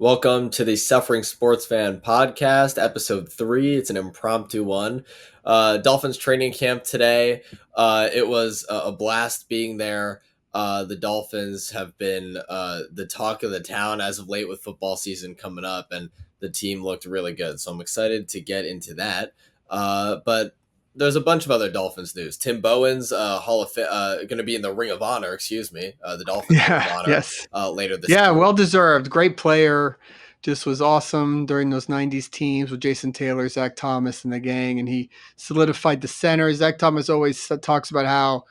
Welcome to the Suffering Sports Fan Podcast, episode 3. It's an impromptu one. Dolphins training camp today. It was a blast being there. The Dolphins have been the talk of the town as of late with football season coming up, and the team looked really good. So I'm excited to get into that. But there's a bunch of other Dolphins news. Tim Bowen's going to be in the Ring of Honor, the Dolphins Ring of Yeah, Honor yes. later this Yeah, year. well deserved. Great player. Just was awesome during those 90s teams with Jason Taylor, Zach Thomas, and the gang. And he solidified the center. Zach Thomas always talks about how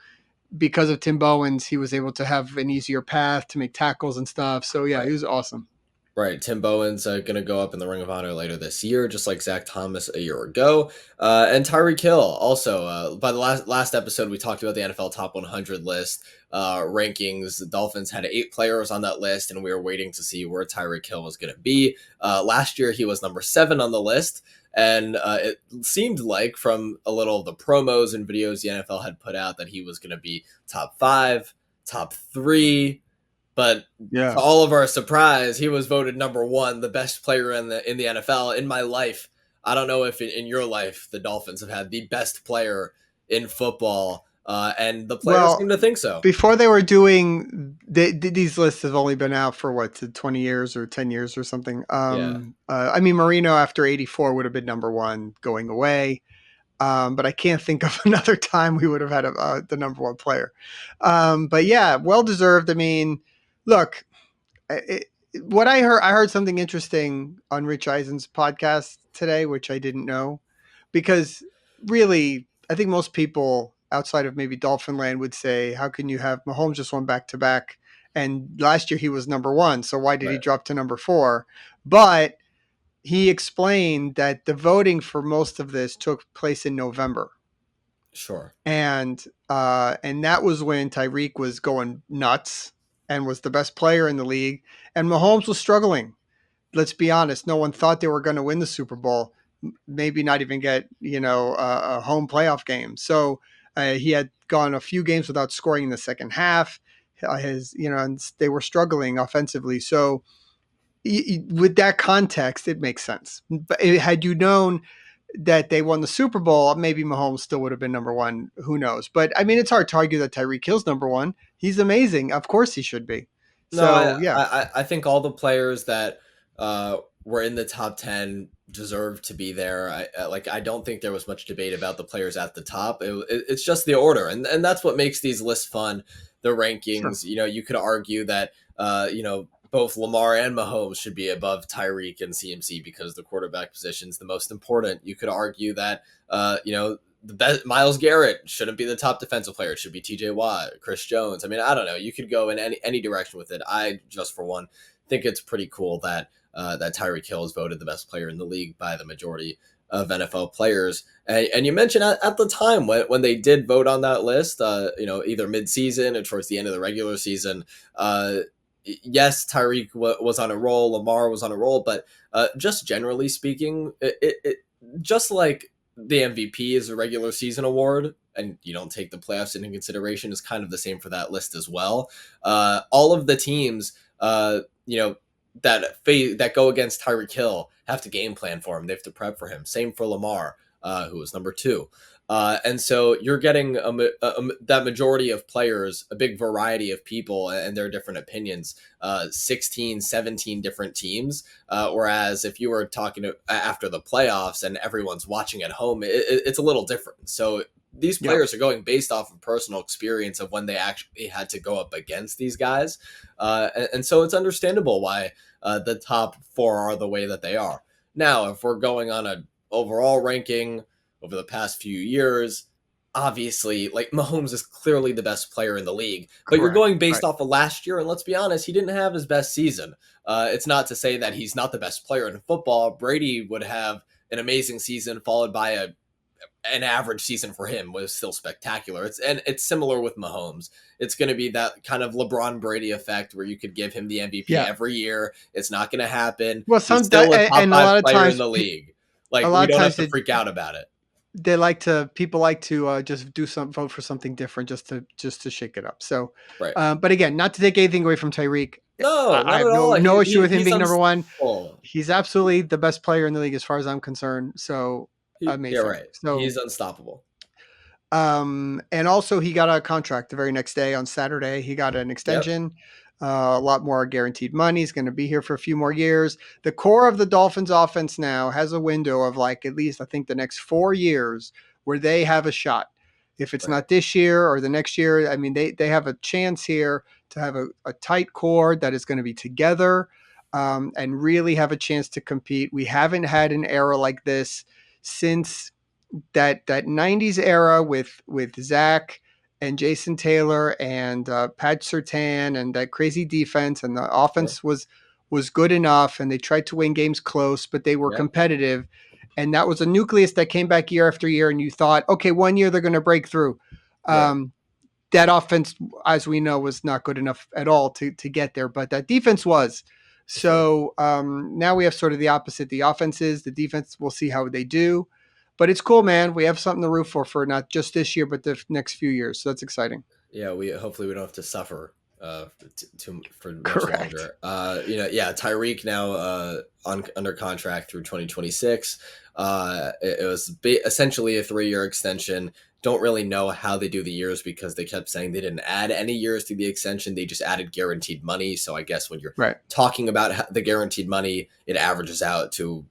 because of Tim Bowens, he was able to have an easier path to make tackles and stuff. So, yeah, Right. he was awesome. Right. Tim Bowen's going to go up in the Ring of Honor later this year, just like Zach Thomas a year ago. And Tyreek Hill also. By the last episode, we talked about the NFL Top 100 list rankings. The Dolphins had 8 players on that list, and we were waiting to see where Tyreek Hill was going to be. Last year, he was number 7 on the list. And it seemed like from a little of the promos and videos the NFL had put out that he was going to be top 5, top 3. But to Yeah. all of our surprise, he was voted number 1, the best player in the NFL. In my life, I don't know if in your life the Dolphins have had the best player in football, and the players seem Well, to think so. before they were doing these lists have only been out for 20 years or 10 years or something. Yeah, I mean, Marino after 84 would have been number 1 going away. But I can't think of another time we would have had the number 1 player. But yeah, well deserved. I mean, look, what I heard something interesting on Rich Eisen's podcast today, which I didn't know, because really, I think most people outside of maybe Dolphin Land would say, how can you have Mahomes just won back to back? And last year he was number 1. So why did he right, drop to number 4? But he explained that the voting for most of this took place in November, sure, and that was when Tyreek was going nuts and was the best player in the league, and Mahomes was struggling. Let's be honest; no one thought they were going to win the Super Bowl, maybe not even get a home playoff game. So he had gone a few games without scoring in the second half. And they were struggling offensively. So with that context, it makes sense. But had you known that they won the Super Bowl, maybe Mahomes still would have been number 1. Who knows? But I mean, it's hard to argue that Tyreek Hill's number 1. He's amazing. Of course he should be. no, So yeah, I think all the players that were in the top 10 deserve to be there. I don't think there was much debate about the players at the top. It's just the order, and that's what makes these lists fun. The sure. rankings, you could argue that both Lamar and Mahomes should be above Tyreek and CMC because the quarterback position is the most important. You could argue that the best Miles Garrett shouldn't be the top defensive player. It should be TJ Watt, Chris Jones. I mean, I don't know. You could go in any direction with it. I just for one think it's pretty cool that that Tyreek Hill is voted the best player in the league by the majority of NFL players. And you mentioned at the time when they did vote on that list, either mid-season or towards the end of the regular season, yes, Tyreek was on a roll, Lamar was on a roll, but just generally speaking, it just like the MVP is a regular season award, and you don't take the playoffs into consideration, is kind of the same for that list as well. All of the teams, that go against Tyreek Hill have to game plan for him. They have to prep for him. Same for Lamar, who was number 2. And so you're getting that majority of players, a big variety of people and their different opinions, 16, 17 different teams. Whereas if you were talking after the playoffs and everyone's watching at home, it's a little different. So these Yeah. players are going based off of personal experience of when they actually had to go up against these guys. And so it's understandable why the top 4 are the way that they are. Now, if we're going on an overall ranking over the past few years, obviously, like Mahomes is clearly the best player in the league, but you're Correct. going based Right. off of last year, and let's be honest, he didn't have his best season. It's not to say that he's not the best player in football. Brady would have an amazing season followed by an average season for him was still spectacular. It's similar with Mahomes. It's going to be that kind of LeBron Brady effect where you could give him the MVP Yeah. every year. It's not going to happen. Well, He's still a top and a 5 lot of player in times, the league. Like a we lot of don't have times to freak out about it. people like to just vote for something different just to shake it up. So, Right. but again, not to take anything away from Tyreek. No, I not at have all. no issue with him He's being number one. unstoppable. He's absolutely the best player in the league as far as I'm concerned. So Yeah, amazing. right. So He's unstoppable. and also he got a contract the very next day on Saturday. He got an Yep. extension, a lot more guaranteed money. He's going to be here for a few more years. The core of the Dolphins offense now has a window of like at least I think the next 4 years where they have a shot. If it's Right. not this year or the next year, I mean they have a chance here to have a tight core that is going to be together and really have a chance to compete. We haven't had an era like this since that 90s era with Zach and Jason Taylor and Pat Sertan and that crazy defense and the Sure. offense was good enough and they tried to win games close but they were Yep. competitive and that was a nucleus that came back year after year and you thought okay one year they're going to break through. Right. That offense, as we know, was not good enough at all to get there, but that defense was. For sure. So now we have sort of the opposite. The offense is the defense. We'll see how they do, but it's cool, man. We have something to root for not just this year, but the next few years. So that's exciting. Yeah, we hopefully we don't have to suffer for much Correct. longer. Yeah, Tyreek now under contract through 2026. It was essentially a 3-year extension. Don't really know how they do the years because they kept saying they didn't add any years to the extension. They just added guaranteed money. So I guess when you're Right. talking about the guaranteed money, it averages out to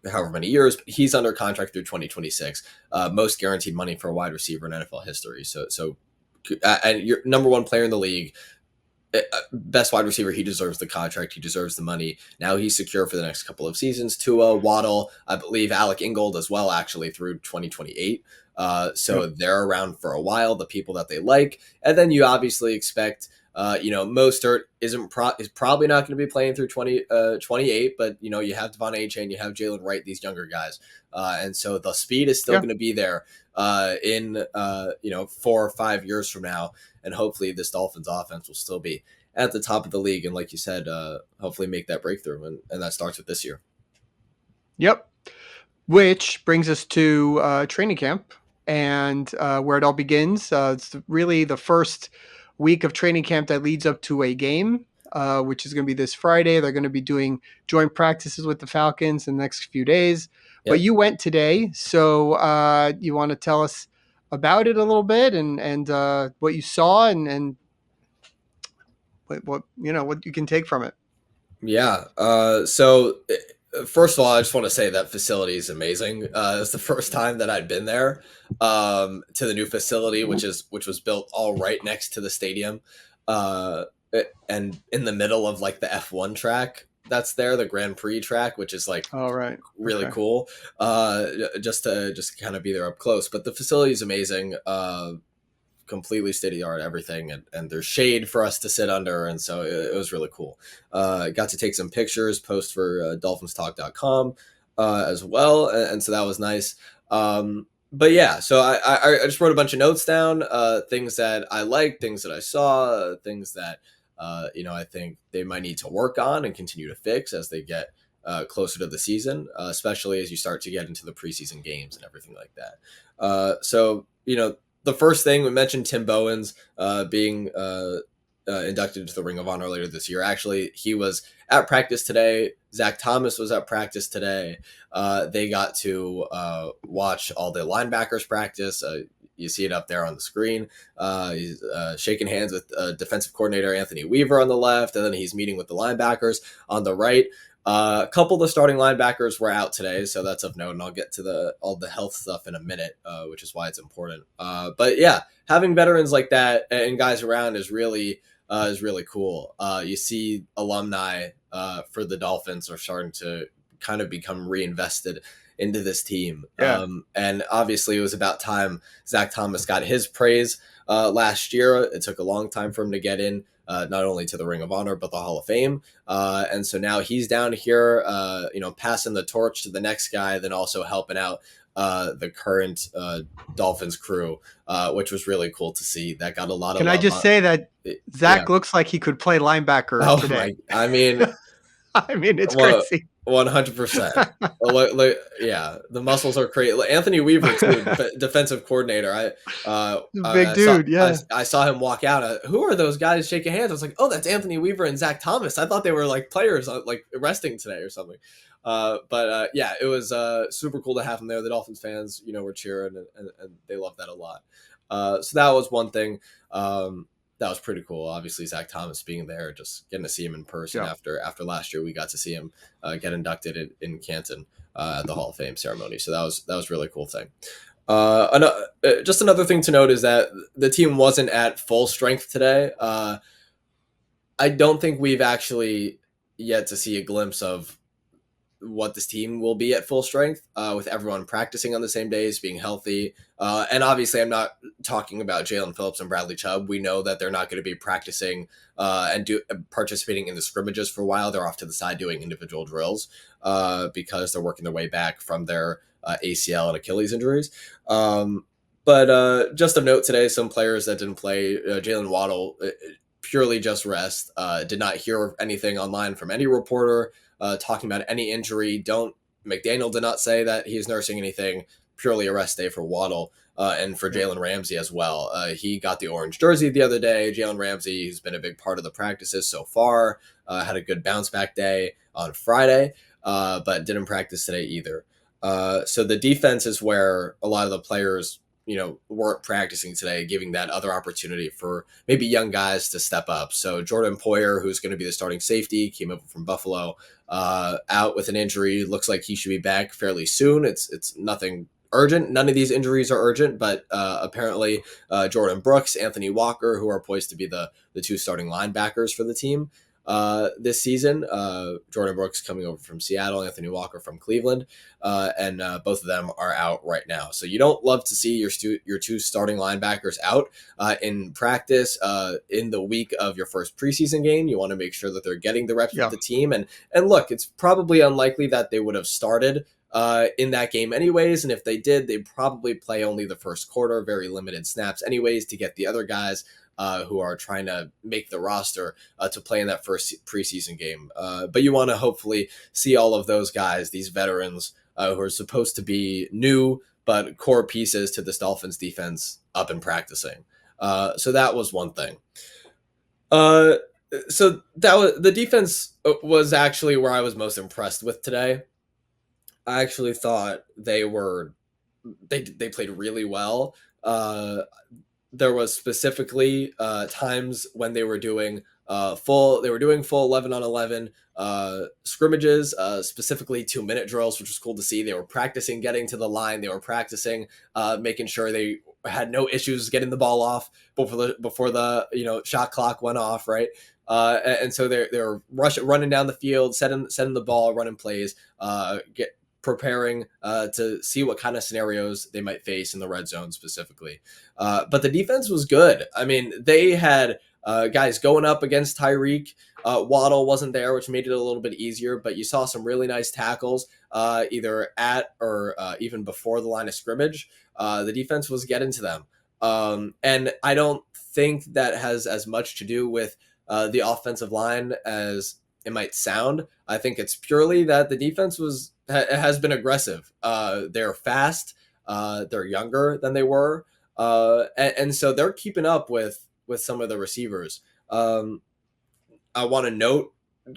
however many years. But he's under contract through 2026. Most guaranteed money for a wide receiver in NFL history. So and you're number one player in the league, best wide receiver. He deserves the contract. He deserves the money. Now he's secure for the next couple of seasons. Tua, Waddle, I believe Alec Ingold as well, actually through 2028. So Yep. they're around for a while. The people that they like, and then you obviously expect. Mostert is probably not going to be playing through 28, but you have Devon A. Chain, you have Jalen Wright, these younger guys, and so the speed is still Yeah. going to be there in 4 or 5 years from now, and hopefully this Dolphins offense will still be at the top of the league, and like you said, hopefully make that breakthrough, and that starts with this year. Yep. Which brings us to training camp and where it all begins. It's really the first week of training camp that leads up to a game, which is going to be this Friday. They're going to be doing joint practices with the Falcons in the next few days. But Yep. you went today, so you want to tell us about it a little bit and what you saw and what you can take from it. Yeah. So first of all, I just want to say that facility is amazing. It's the first time that I'd been there to the new facility, which was built all right next to the stadium, uh, and in the middle of like the F1 track that's there, the Grand Prix track, which is like All right. really Okay. cool. Just kind of be there up close. But the facility is amazing. Completely state of the art, everything, and there's shade for us to sit under, and so it was really cool. Got to take some pictures, post for dolphinstalk.com as well, and so that was nice. But yeah, so I just wrote a bunch of notes down, things that I liked, things that I saw, things that I think they might need to work on and continue to fix as they get closer to the season, especially as you start to get into the preseason games and everything like that. The first thing we mentioned, Tim Bowens being inducted into the Ring of Honor later this year. Actually, he was at practice today. Zach Thomas was at practice today. They got to watch all the linebackers practice. You see it up there on the screen. He's shaking hands with defensive coordinator Anthony Weaver on the left, and then he's meeting with the linebackers on the right. A couple of the starting linebackers were out today, so that's of note, and I'll get to all the health stuff in a minute, which is why it's important. But yeah, having veterans like that and guys around is really cool. You see alumni for the Dolphins are starting to kind of become reinvested into this team, Yeah. and obviously it was about time Zach Thomas got his praise last year. It took a long time for him to get in. Not only to the Ring of Honor, but the Hall of Fame. And so now he's down here, passing the torch to the next guy, then also helping out the current Dolphins crew, which was really cool to see. That got a lot of Can I love. just say that Yeah. Zach looks like he could play linebacker Oh today? my! I mean, I mean, it's Well, crazy. 100%. Yeah, the muscles are crazy. Anthony Weaver too, defensive coordinator. Big dude, yeah. I saw him walk out. Who are those guys shaking hands? I was like, oh, that's Anthony Weaver and Zach Thomas. I thought they were like players, like resting today or something. But yeah, it was super cool to have him there. The Dolphins fans, were cheering and they loved that a lot. So that was one thing. That was pretty cool. Obviously, Zach Thomas being there, just getting to see him in person Yeah. after last year, we got to see him get inducted in Canton at the Hall of Fame ceremony. So that was a really cool thing. Just another thing to note is that the team wasn't at full strength today. I don't think we've actually yet to see a glimpse of what this team will be at full strength with everyone practicing on the same days, being healthy. And obviously, I'm not talking about Jalen Phillips and Bradley Chubb. We know that they're not going to be practicing and participating in the scrimmages for a while. They're off to the side doing individual drills because they're working their way back from their ACL and Achilles injuries. But just a note today, some players that didn't play, Jalen Waddle, purely just rest. Did not hear anything online from any reporter talking about any injury. McDaniel did not say that he's nursing anything. Purely a rest day for Waddle and for Jalen Ramsey as well. He got the orange jersey the other day. Jalen Ramsey, who's been a big part of the practices so far, had a good bounce back day on Friday, but didn't practice today either. So the defense is where a lot of the players weren't practicing today, giving that other opportunity for maybe young guys to step up. So Jordan Poyer, who's going to be the starting safety, came over from Buffalo, out with an injury. Looks like he should be back fairly soon. It's nothing urgent. None of these injuries are urgent, but apparently Jordan Brooks, Anthony Walker, who are poised to be the two starting linebackers for the team this season. Jordan Brooks coming over from Seattle, Anthony Walker from Cleveland, and both of them are out right now. So you don't love to see your two starting linebackers out in practice in the week of your first preseason game. You want to make sure that they're getting the reps with the team. And look, it's probably unlikely that they would have started in that game anyways. And if they did, they'd probably play only the first quarter, very limited snaps anyways, to get the other guys who are trying to make the roster to play in that first preseason game. But you want to hopefully see all of those guys, these veterans who are supposed to be new but core pieces to this Dolphins defense, up and practicing. So that was one thing. So that was the defense was actually where I was most impressed with today. I actually thought they played really well. There was specifically times when they were doing full 11 on 11 scrimmages, specifically 2-minute drills, which was cool to see. They were practicing getting to the line. They were practicing making sure they had no issues getting the ball off before the shot clock went off, right? And so they're running down the field, setting the ball, running plays, preparing to see what kind of scenarios they might face in the red zone specifically. But the defense was good. I mean, they had guys going up against Tyreek. Waddle wasn't there, which made it a little bit easier, but you saw some really nice tackles either at or even before the line of scrimmage. The defense was getting to them. And I don't think that has as much to do with the offensive line as it might sound. I think it's purely that the defense has been aggressive. They're fast. They're younger than they were. And so they're keeping up with some of the receivers. I want to note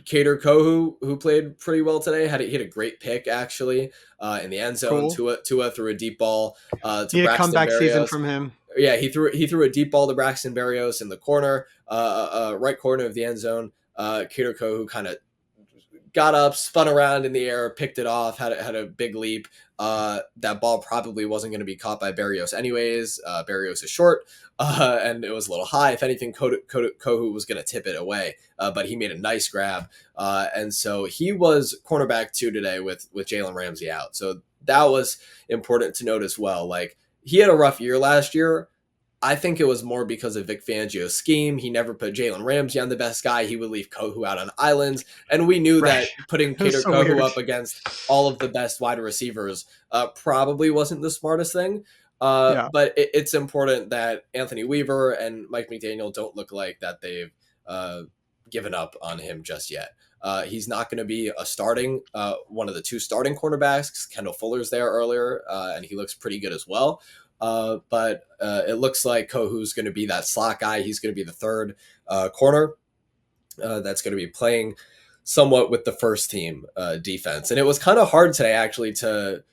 Kader Kohu, who played pretty well today, he had a great pick actually in the end zone. Cool. Tua threw a deep ball to Need a Braxton comeback season Berrios. from him. Yeah, he threw a deep ball to Braxton Berrios in the corner, right corner of the end zone. Kader Kohu kind of got up, spun around in the air, picked it off, had a big leap. That ball probably wasn't going to be caught by Berrios anyways. Berrios is short, and it was a little high. If anything, Kohu was going to tip it away, but he made a nice grab. And so he was cornerback 2 today with Jalen Ramsey out. So that was important to note as well. Like, he had a rough year last year. I think it was more because of Vic Fangio's scheme. He never put Jalen Ramsey on the best guy. He would leave Kohu out on islands. And we knew that putting Kader Kohu up against all of the best wide receivers probably wasn't the smartest thing. But it's important that Anthony Weaver and Mike McDaniel don't look like that they've given up on him just yet. He's not going to be a starting one of the two starting cornerbacks. Kendall Fuller's there earlier, and he looks pretty good as well. But it looks like Kohu's going to be that slot guy. He's going to be the third corner that's going to be playing somewhat with the first team defense. And it was kind of hard today, actually, to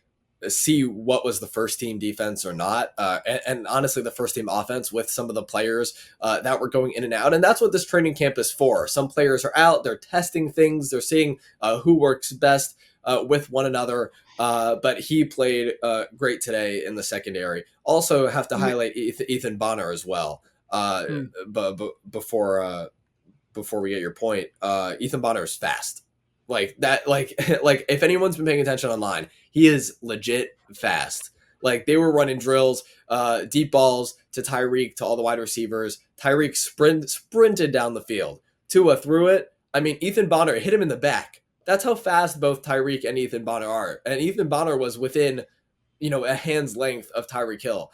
see what was the first team defense or not. And honestly, the first team offense with some of the players that were going in and out. And that's what this training camp is for. Some players are out, they're testing things, they're seeing who works best with one another. But he played great today in the secondary. Also have to highlight Ethan Bonner as well. Before we get your point, Ethan Bonner is fast. Like that, like if anyone's been paying attention online, he is legit fast. Like they were running drills, deep balls to Tyreek, to all the wide receivers. Tyreek sprinted down the field. Tua threw it. I mean, Ethan Bonner hit him in the back. That's how fast both Tyreek and Ethan Bonner are. And Ethan Bonner was within, a hand's length of Tyreek Hill.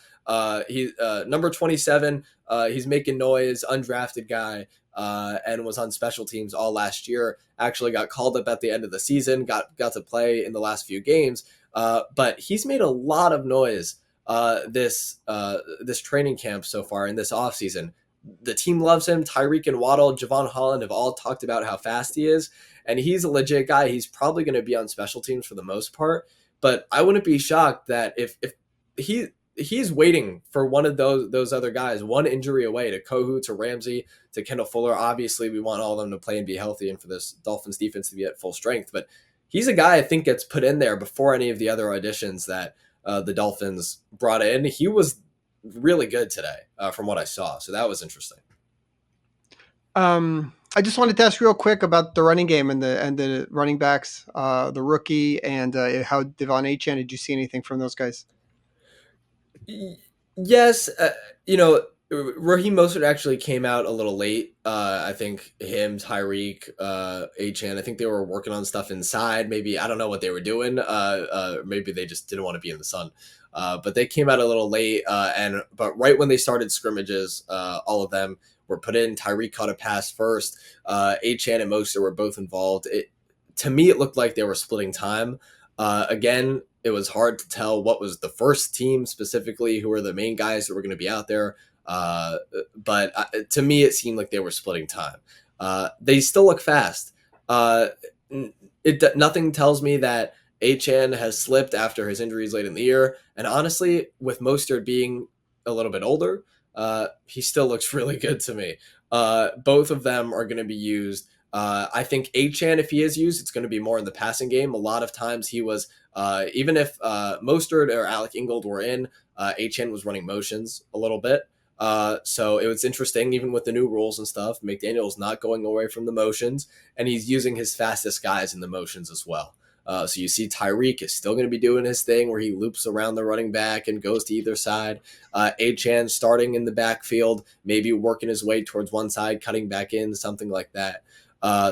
He number 27. He's making noise, undrafted guy. And was on special teams all last year. Actually got called up at the end of the season, got to play in the last few games. But he's made a lot of noise this training camp so far in this offseason. The team loves him. Tyreek and Waddle, Javon Holland have all talked about how fast he is. And he's a legit guy. He's probably going to be on special teams for the most part. But I wouldn't be shocked that if he's waiting for one of those other guys, one injury away, to Kohu, to Ramsey, to Kendall Fuller. Obviously, we want all of them to play and be healthy and for this Dolphins defense to be at full strength. But he's a guy I think gets put in there before any of the other auditions that the Dolphins brought in. He was really good today from what I saw. So that was interesting. I just wanted to ask real quick about the running game and the running backs, the rookie, and how Devon Achane. Did you see anything from those guys? Yes, Raheem Mostert actually came out a little late. I think him, Tyreek, Achane, I think they were working on stuff inside. Maybe, I don't know what they were doing. Maybe they just didn't want to be in the sun. But they came out a little late. But right when they started scrimmages, all of them were put in. Tyreek caught a pass first. Achane and Mostert were both involved. To me, it looked like they were splitting time. Again, it was hard to tell what was the first team specifically, who were the main guys that were going to be out there. But to me, it seemed like they were splitting time. They still look fast. Nothing tells me that Achane has slipped after his injuries late in the year. And honestly, with Mostert being a little bit older, he still looks really good to me. Both of them are going to be used. I think Achane, if he is used, it's going to be more in the passing game. A lot of times he was, even if Mostert or Alec Ingold were in, Achane was running motions a little bit. So it was interesting, even with the new rules and stuff. McDaniel's not going away from the motions, and he's using his fastest guys in the motions as well. So you see Tyreek is still going to be doing his thing where he loops around the running back and goes to either side. Achane starting in the backfield, maybe working his way towards one side, cutting back in, something like that.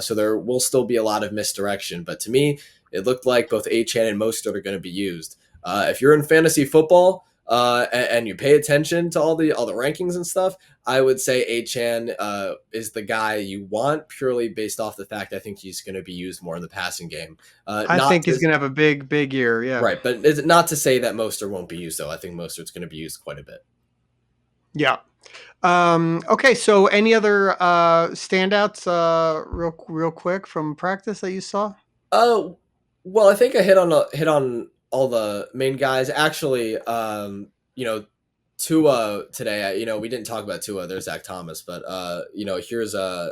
So there will still be a lot of misdirection. But to me, it looked like both Achane and Mostert are going to be used. If you're in fantasy football and you pay attention to all the rankings and stuff, I would say Achane is the guy you want, purely based off the fact I think he's going to be used more in the passing game. I think he's going to have a big year. Yeah. Right. But it's not to say that Mostert won't be used, though. I think Mostert's going to be used quite a bit. Yeah. Okay. So any other standouts real quick from practice that you saw? Well, I think I hit on all the main guys. Actually, Tua today, we didn't talk about Tua. There's Zach Thomas, but here's a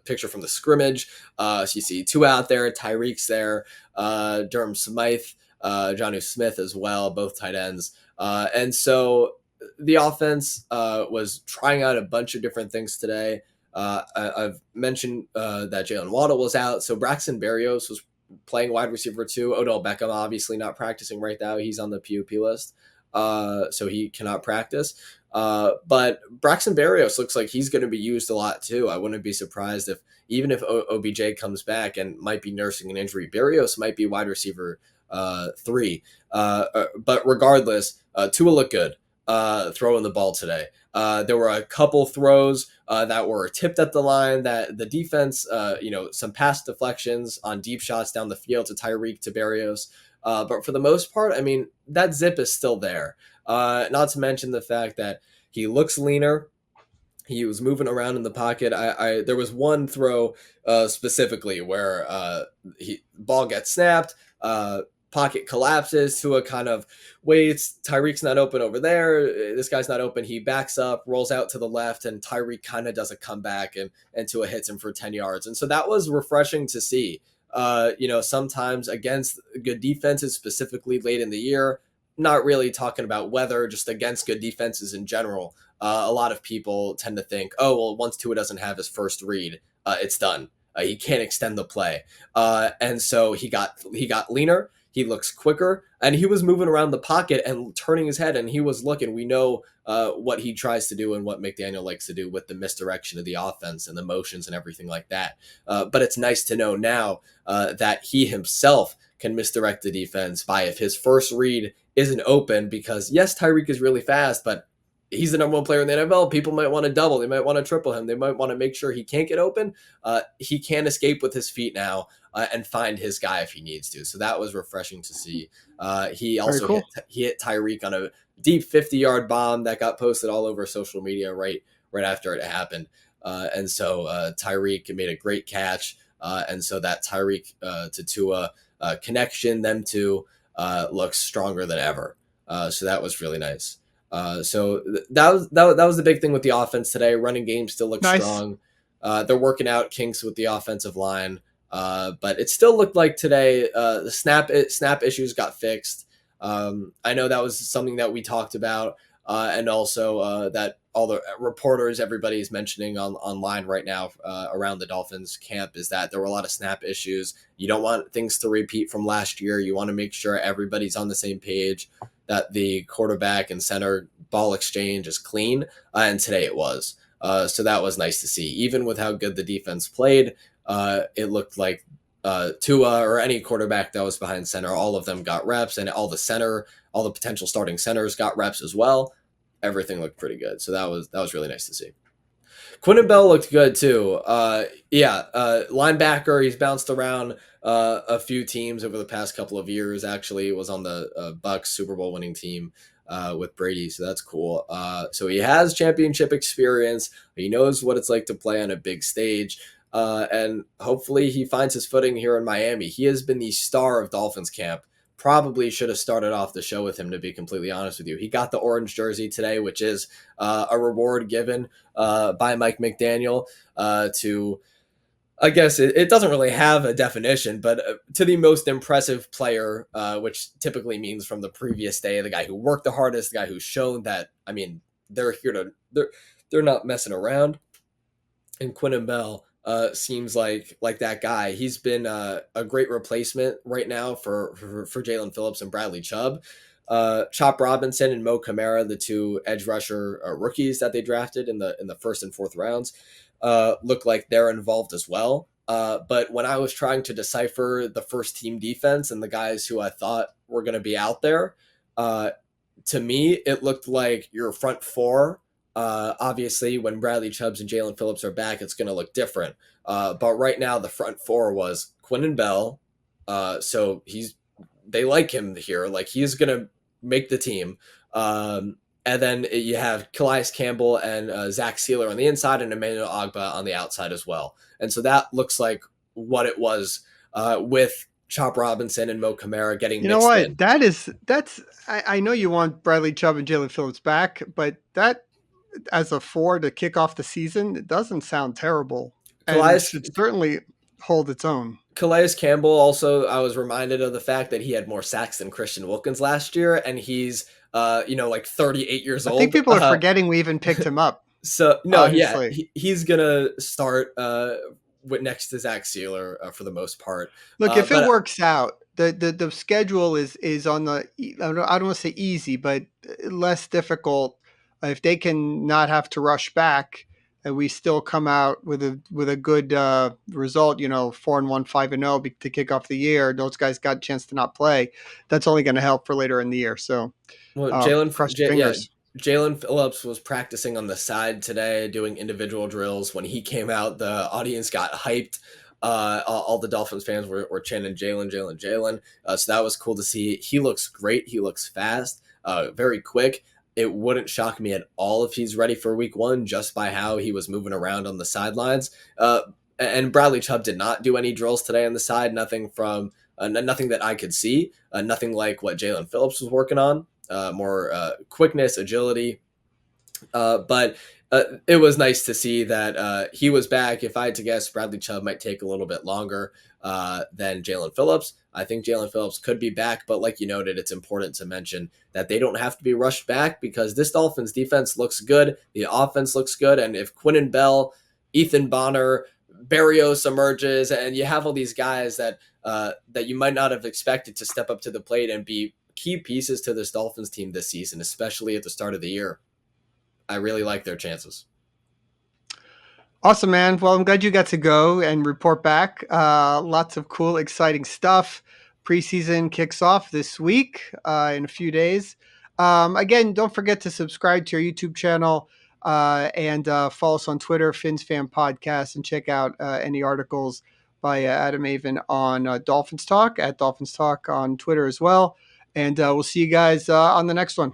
picture from the scrimmage. So you see Tua out there, Tyreek's there, Durham Smythe, Jonnu Smith as well, both tight ends. And so the offense was trying out a bunch of different things today. I've mentioned that Jalen Waddle was out, so Braxton Berrios was playing wide receiver too. Odell Beckham obviously not practicing right now. He's on the PUP list, so he cannot practice. But Braxton Berrios looks like he's going to be used a lot too. I wouldn't be surprised if even if OBJ comes back and might be nursing an injury, Berrios might be wide receiver 3. But regardless, Tua looked good. throwing the ball today. There were a couple throws that were tipped at the line that the defense, some pass deflections on deep shots down the field to Tyreek, to Berrios. But for the most part, I mean, that zip is still there. Not to mention the fact that he looks leaner. He was moving around in the pocket. There was one throw specifically where ball gets snapped, pocket collapses to a kind of waits. Tyreek's not open over there. This guy's not open. He backs up, rolls out to the left, and Tyreek kind of does a comeback and Tua hits him for 10 yards. And so that was refreshing to see. Sometimes against good defenses, specifically late in the year, not really talking about weather, just against good defenses in general. A lot of people tend to think, oh, well, once Tua doesn't have his first read, it's done. He can't extend the play. And so he got leaner. He looks quicker, and he was moving around the pocket and turning his head, and he was looking. We know what he tries to do and what McDaniel likes to do with the misdirection of the offense and the motions and everything like that. But it's nice to know now that he himself can misdirect the defense by, if his first read isn't open, because yes, Tyreek is really fast, but he's the number one player in the NFL. People might want to double. They might want to triple him. They might want to make sure he can't get open. He can escape with his feet now and find his guy if he needs to. So that was refreshing to see. He also Cool. hit Tyreek on a deep 50-yard bomb that got posted all over social media right after it happened. And so Tyreek made a great catch. And so that Tyreek to Tua connection, them two, looks stronger than ever. So that was really nice. So that was the big thing with the offense today. Running game still looks Nice. strong. They're working out kinks with the offensive line, but it still looked like today the snap issues got fixed. I know that was something that we talked about, and also that all the reporters, everybody's mentioning online right now around the Dolphins camp, is that there were a lot of snap issues. You don't want things to repeat from last year. You want to make sure everybody's on the same page, that the quarterback and center ball exchange is clean, and today it was. So that was nice to see. Even with how good the defense played, it looked like Tua or any quarterback that was behind center, all of them got reps, and all the potential starting centers got reps as well. Everything looked pretty good. So that was really nice to see. Quinn Bell looked good too. Linebacker. He's bounced around a few teams over the past couple of years. Actually, was on the Bucs Super Bowl winning team with Brady, so that's cool. So he has championship experience. He knows what it's like to play on a big stage, and hopefully he finds his footing here in Miami. He has been the star of Dolphins camp. Probably should have started off the show with him, to be completely honest with you. He got the orange jersey today, which is a reward given by Mike McDaniel to, I guess it doesn't really have a definition, but to the most impressive player, which typically means from the previous day, the guy who worked the hardest, the guy who's shown that, I mean, they're not messing around. And Quinn Bell seems like that guy. He's been a great replacement right now for Jalen Phillips and Bradley Chubb. Chop Robinson and Mo Kamara, the two edge rusher rookies that they drafted in the first and fourth rounds, look like they're involved as well. But when I was trying to decipher the first team defense and the guys who I thought were going to be out there, to me, it looked like your front four. Obviously, when Bradley Chubbs and Jalen Phillips are back, it's going to look different. But right now, the front four was Quinn Bell. So they like him here. Like, he's going to make the team. And then you have Calais Campbell and Zach Sealer on the inside and Emmanuel Ogbah on the outside as well. And so that looks like what it was with Chop Robinson and Mo Kamara getting You know mixed in. what? I know you want Bradley Chubb and Jalen Phillips back, but that as a four to kick off the season, it doesn't sound terrible and Calais, should certainly hold its own. Calais Campbell also, I was reminded of the fact that he had more sacks than Christian Wilkins last year, and he's, like 38 years I think old. people are forgetting we even picked him up. So, no, yeah, Obviously, he's going to start next to Zach Sealer for the most part. look, if it But works out, the schedule is on the I don't want to say easy, but less difficult. If they can not have to rush back, and we still come out with a good result, 4-1, 5-0 to kick off the year. Those guys got a chance to not play. That's only going to help for later in the year. So well, cross your Yeah, fingers. Jalen Phillips was practicing on the side today, doing individual drills. When he came out, the audience got hyped. All the Dolphins fans were chanting Jalen, Jalen, Jalen. So that was cool to see. He looks great. He looks fast, very quick. It wouldn't shock me at all if he's ready for week one just by how he was moving around on the sidelines. And Bradley Chubb did not do any drills today on the side. Nothing that I could see. Nothing like what Jalen Phillips was working on. More quickness, agility. But it was nice to see that he was back. If I had to guess, Bradley Chubb might take a little bit longer than Jalen Phillips. I think Jalen Phillips could be back, but like you noted, it's important to mention that they don't have to be rushed back because this Dolphins defense looks good. The offense looks good. And if Quinnen Bell, Ethan Bonner, Barrios emerges, and you have all these guys that that you might not have expected to step up to the plate and be key pieces to this Dolphins team this season, especially at the start of the year, I really like their chances. Awesome, man. Well, I'm glad you got to go and report back. Lots of cool, exciting stuff. Preseason kicks off this week in a few days. Again, don't forget to subscribe to our YouTube channel and follow us on Twitter, Fins Fan Podcast, and check out any articles by Adam Avin on Dolphins Talk, at Dolphins Talk on Twitter as well. And we'll see you guys on the next one.